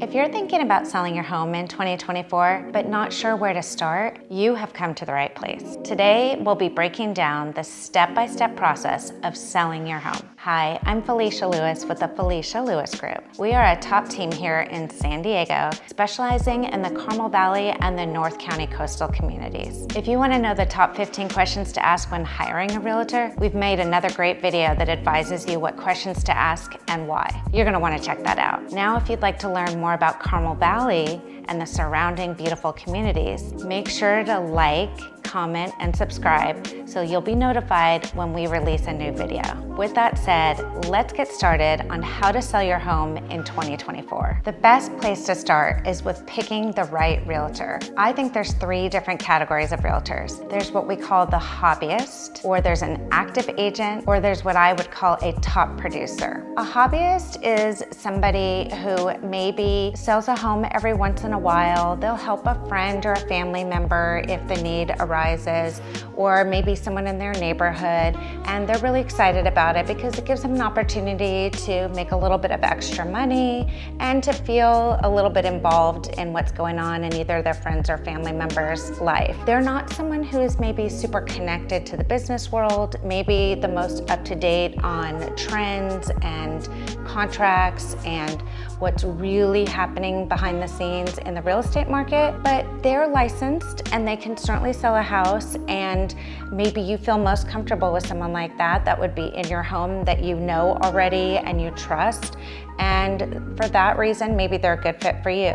If you're thinking about selling your home in 2024, but not sure where to start, you have come to the right place. Today, we'll be breaking down the step-by-step process of selling your home. Hi, I'm Felicia Lewis with the Felicia Lewis Group. We are a top team here in San Diego, specializing in the Carmel Valley and the North County coastal communities. If you want to know the top 15 questions to ask when hiring a realtor, we've made another great video that advises you what questions to ask and why. You're going to want to check that out. Now, if you'd like to learn more about Carmel Valley and the surrounding beautiful communities, make sure to like, comment, and subscribe so you'll be notified when we release a new video. With that said, let's get started on how to sell your home in 2024. The best place to start is with picking the right realtor. I think there's three different categories of realtors. There's what we call the hobbyist, or there's an active agent, or there's what I would call a top producer. A hobbyist is somebody who maybe sells a home every once in a while. They'll help a friend or a family member if the need arises, or maybe someone in their neighborhood, and they're really excited about it because it gives them an opportunity to make a little bit of extra money and to feel a little bit involved in what's going on in either their friends or family members' life. They're not someone who is maybe super connected to the business world, maybe the most up-to-date on trends and contracts and what's really happening behind the scenes in the real estate market, but they're licensed and they can certainly sell a house, and maybe you feel most comfortable with someone like that that would be in your home that you know already and you trust, and for that reason maybe they're a good fit for you.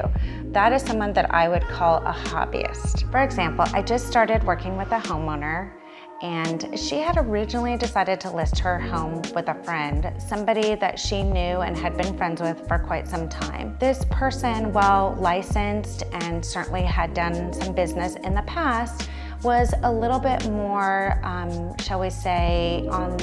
That is someone that I would call a hobbyist. For example, I just started working with a homeowner, and she had originally decided to list her home with a friend, somebody that she knew and had been friends with for quite some time. This person, while licensed and certainly had done some business in the past, was a little bit more, shall we say, on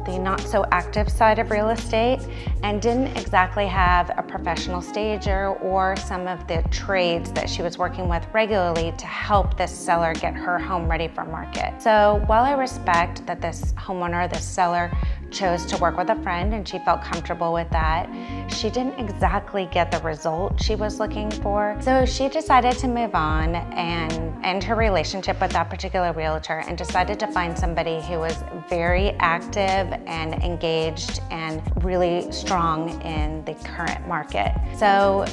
the not so active side of real estate, and didn't exactly have a professional stager or some of the trades that she was working with regularly to help this seller get her home ready for market. So while I respect that this homeowner, this seller, chose to work with a friend and she felt comfortable with that, she didn't exactly get the result she was looking for. So she decided to move on and end her relationship with that particular realtor and decided to find somebody who was very active and engaged and really strong in the current market. So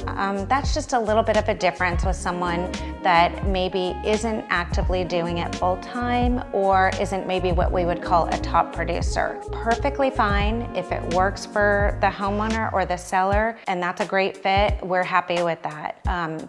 that's just a little bit of a difference with someone that maybe isn't actively doing it full time or isn't maybe what we would call a top producer. Perfectly fine if it works for the homeowner or the seller, and that's a great fit. We're happy with that.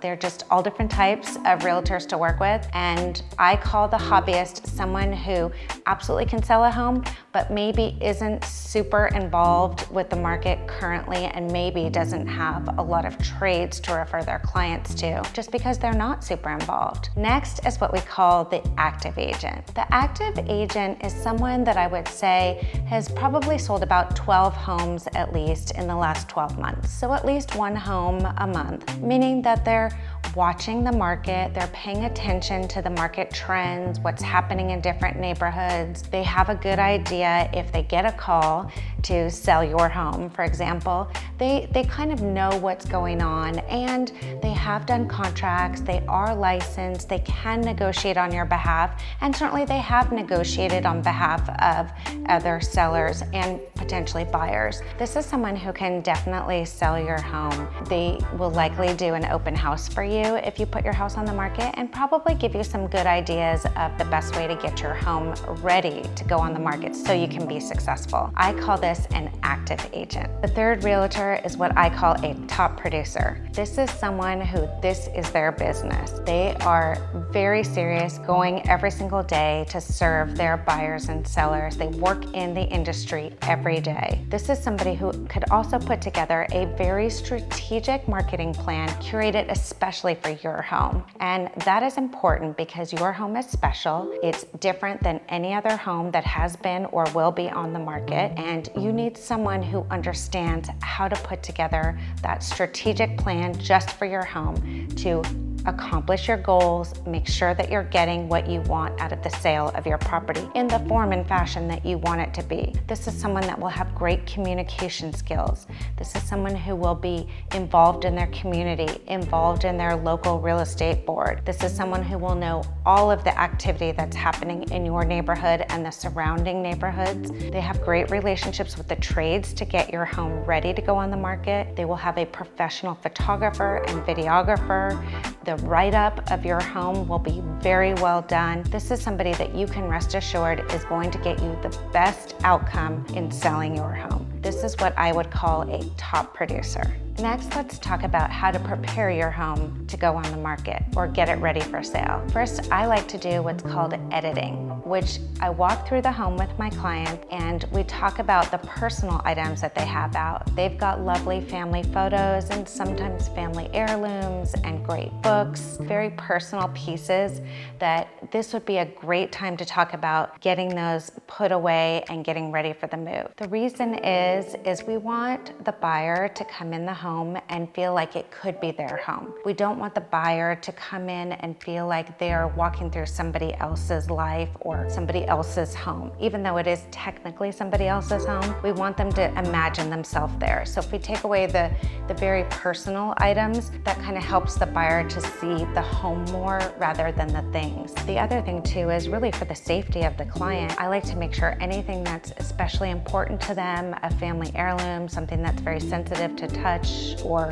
They're just all different types of realtors to work with, and I call the hobbyist someone who absolutely can sell a home, but maybe isn't super involved with the market currently and maybe doesn't have a lot of trades to refer their clients to just because they're not super involved. Next is what we call the active agent. The active agent is someone that I would say has probably sold about 12 homes at least in the last 12 months. So at least one home a month, meaning that they're watching the market, they're paying attention to the market trends, what's happening in different neighborhoods. They have a good idea if they get a call to sell your home, for example, they kind of know what's going on, and they have done contracts, they are licensed, they can negotiate on your behalf, and certainly they have negotiated on behalf of other sellers and potentially buyers. This is someone who can definitely sell your home. They will likely do an open house for you if you put your house on the market, and probably give you some good ideas of the best way to get your home ready to go on the market so you can be successful. I call this an active agent. The third realtor is what I call a top producer. This is someone who this is their business. They are very serious, going every single day to serve their buyers and sellers. They work in the industry every day. This is somebody who could also put together a very strategic marketing plan curated especially for your home. And that is important because your home is special. It's different than any other home that has been or will be on the market, and you need someone who understands how to put together that strategic plan just for your home to accomplish your goals, make sure that you're getting what you want out of the sale of your property in the form and fashion that you want it to be. This is someone that will have great communication skills. This is someone who will be involved in their community, involved in their local real estate board. This is someone who will know all of the activity that's happening in your neighborhood and the surrounding neighborhoods. They have great relationships with the trades to get your home ready to go on the market. They will have a professional photographer and videographer. The write-up of your home will be very well done. This is somebody that you can rest assured is going to get you the best outcome in selling your home. This is what I would call a top producer. Next, let's talk about how to prepare your home to go on the market or get it ready for sale. First, I like to do what's called editing, which I walk through the home with my client and we talk about the personal items that they have out. They've got lovely family photos and sometimes family heirlooms and great books, very personal pieces that this would be a great time to talk about getting those put away and getting ready for the move. The reason is we want the buyer to come in the home and feel like it could be their home. We don't want the buyer to come in and feel like they're walking through somebody else's life or somebody else's home. Even though it is technically somebody else's home, we want them to imagine themselves there. So if we take away the very personal items, that kind of helps the buyer to see the home more rather than the things. The other thing too is really for the safety of the client. I like to make sure anything that's especially important to them, a family heirloom, something that's very sensitive to touch or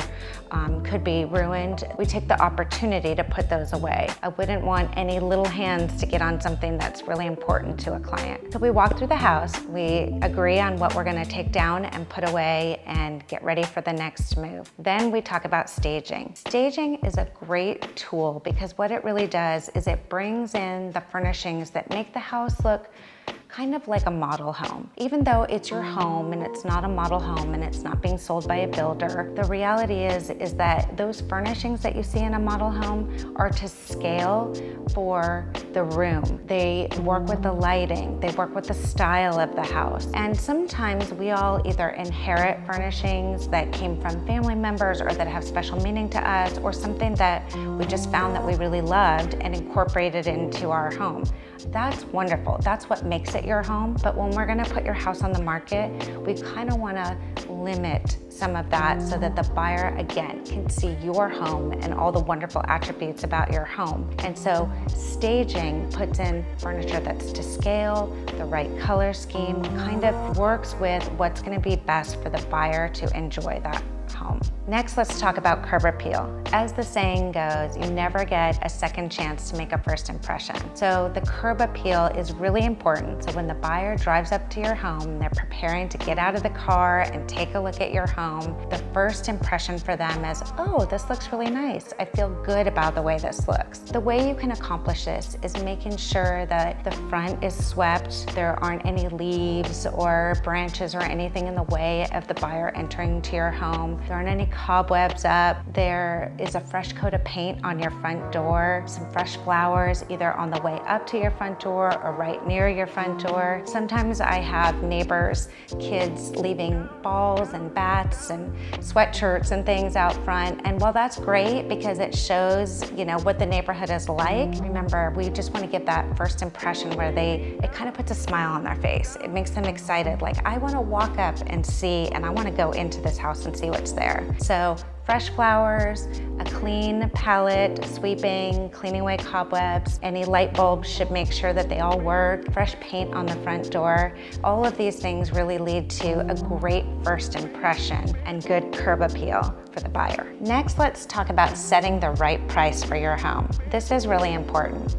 could be ruined, we take the opportunity to put those away. I wouldn't want any little hands to get on something that's really important to a client. So we walk through the house, we agree on what we're gonna take down and put away and get ready for the next move. Then we talk about staging. Staging is a great tool because what it really does is it brings in the furnishings that make the house look kind of like a model home. Even though it's your home and it's not a model home and it's not being sold by a builder, the reality is that those furnishings that you see in a model home are to scale for the room. They work with the lighting, they work with the style of the house. And sometimes we all either inherit furnishings that came from family members or that have special meaning to us or something that we just found that we really loved and incorporated into our home. That's wonderful. That's what makes it your home. But when we're gonna put your house on the market, we kind of wanna limit some of that so that the buyer, again, can see your home and all the wonderful attributes about your home. And so staging puts in furniture that's to scale, the right color scheme, kind of works with what's gonna be best for the buyer to enjoy that home. Next, let's talk about curb appeal. As the saying goes, you never get a second chance to make a first impression. So the curb appeal is really important. So when the buyer drives up to your home, they're preparing to get out of the car and take a look at your home, the first impression for them is, oh, this looks really nice. I feel good about the way this looks. The way you can accomplish this is making sure that the front is swept, there aren't any leaves or branches or anything in the way of the buyer entering to your home. There aren't any cobwebs up. There is a fresh coat of paint on your front door, some fresh flowers either on the way up to your front door or right near your front door. Sometimes I have neighbors, kids leaving balls and bats and sweatshirts and things out front. And while that's great because it shows, what the neighborhood is like, remember, we just want to give that first impression where it kind of puts a smile on their face. It makes them excited. Like, I want to walk up and see, and I want to go into this house and see what's there. So fresh flowers, a clean palette, sweeping, cleaning away cobwebs, any light bulbs should make sure that they all work, fresh paint on the front door. All of these things really lead to a great first impression and good curb appeal for the buyer. Next, let's talk about setting the right price for your home. This is really important.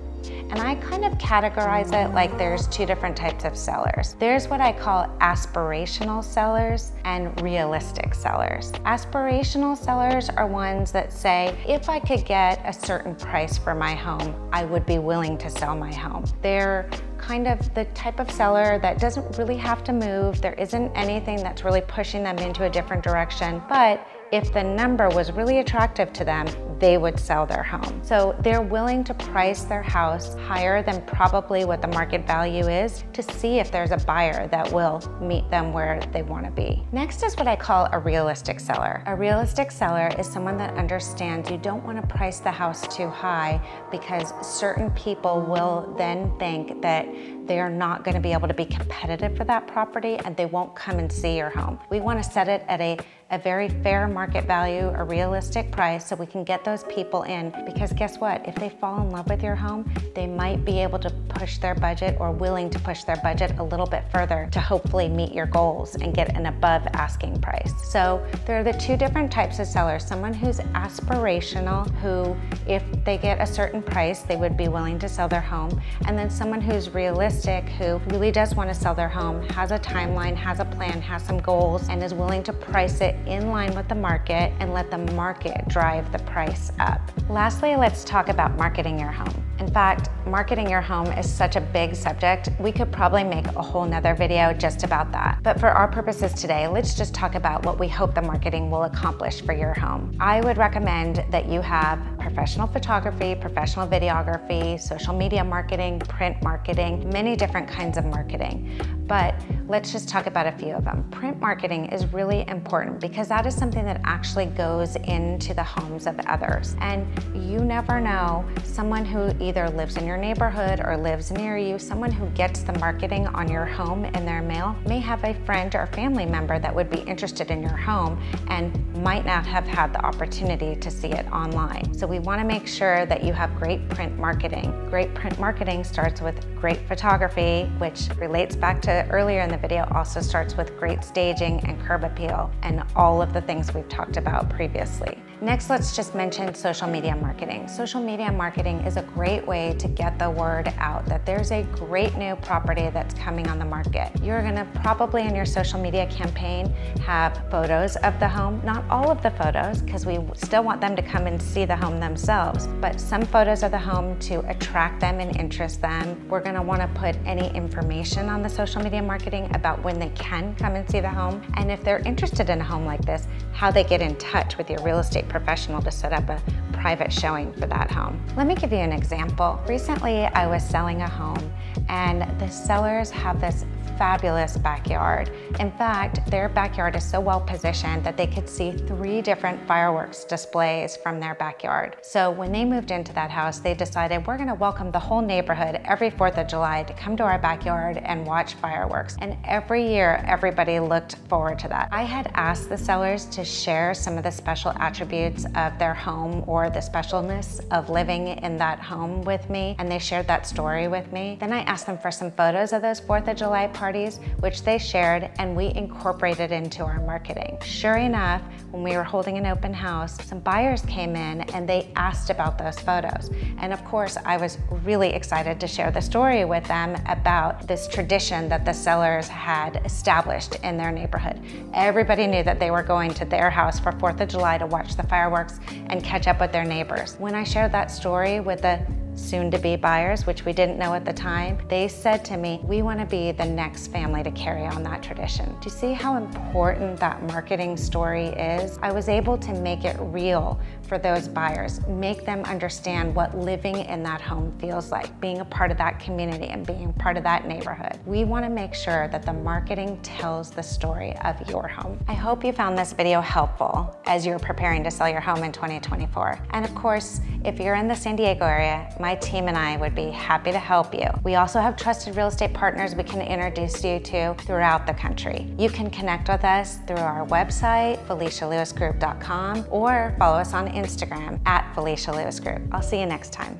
And I kind of categorize it like there's two different types of sellers. There's what I call aspirational sellers and realistic sellers. Aspirational sellers are ones that say, if I could get a certain price for my home, I would be willing to sell my home. They're kind of the type of seller that doesn't really have to move. There isn't anything that's really pushing them into a different direction, but if the number was really attractive to them, they would sell their home. So they're willing to price their house higher than probably what the market value is to see if there's a buyer that will meet them where they want to be. Next is what I call a realistic seller. A realistic seller is someone that understands you don't want to price the house too high because certain people will then think that they are not going to be able to be competitive for that property and they won't come and see your home. We want to set it at a very fair market value, a realistic price, so we can get those people in, because guess what? If they fall in love with your home, they might be able to push their budget or willing to push their budget a little bit further to hopefully meet your goals and get an above asking price. So there are the two different types of sellers. Someone who's aspirational, who if they get a certain price, they would be willing to sell their home. And then someone who's realistic, who really does want to sell their home, has a timeline, has a plan, has some goals, and is willing to price it in line with the market and let the market drive the price up. Lastly, let's talk about marketing your home. In fact, marketing your home is such a big subject, we could probably make a whole nother video just about that. But for our purposes today, let's just talk about what we hope the marketing will accomplish for your home. I would recommend that you have professional photography, professional videography, social media marketing, print marketing, many different kinds of marketing. But let's just talk about a few of them. Print marketing is really important because that is something that actually goes into the homes of others. And you never know, someone who either lives in your neighborhood or lives near you, someone who gets the marketing on your home in their mail may have a friend or family member that would be interested in your home and might not have had the opportunity to see it online. So we want to make sure that you have great print marketing. Great print marketing starts with great photography, which relates back to earlier in the video, also starts with great staging and curb appeal and all of the things we've talked about previously. Next, let's just mention social media marketing. Social media marketing is a great way to get the word out that there's a great new property that's coming on the market. You're gonna probably in your social media campaign have photos of the home, not all of the photos, because we still want them to come and see the home themselves, but some photos of the home to attract them and interest them. We're gonna wanna put any information on the social media marketing about when they can come and see the home, and if they're interested in a home like this, how they get in touch with your real estate professional to set up a private showing for that home. Let me give you an example. Recently, I was selling a home and the sellers have this fabulous backyard. In fact, their backyard is so well positioned that they could see 3 different fireworks displays from their backyard. So when they moved into that house, they decided we're gonna welcome the whole neighborhood every 4th of July to come to our backyard and watch fireworks. And every year, everybody looked forward to that. I had asked the sellers to share some of the special attributes of their home or the specialness of living in that home with me, and they shared that story with me. Then I asked them for some photos of those 4th of July parties, which they shared, and we incorporated into our marketing. Sure enough, when we were holding an open house, some buyers came in and they asked about those photos. And of course, I was really excited to share the story with them about this tradition that the sellers had established in their neighborhood. Everybody knew that they were going to their house for 4th of July to watch the fireworks and catch up with their neighbors. When I shared that story with the soon-to-be buyers, which we didn't know at the time, they said to me, we want to be the next family to carry on that tradition. Do you see how important that marketing story is? I was able to make it real for those buyers, make them understand what living in that home feels like, being a part of that community and being part of that neighborhood. We want to make sure that the marketing tells the story of your home. I hope you found this video helpful as you're preparing to sell your home in 2024. And of course, if you're in the San Diego area, my team and I would be happy to help you. We also have trusted real estate partners we can introduce you to throughout the country. You can connect with us through our website, FeliciaLewisGroup.com, or follow us on Instagram @FeliciaLewisGroup. I'll see you next time.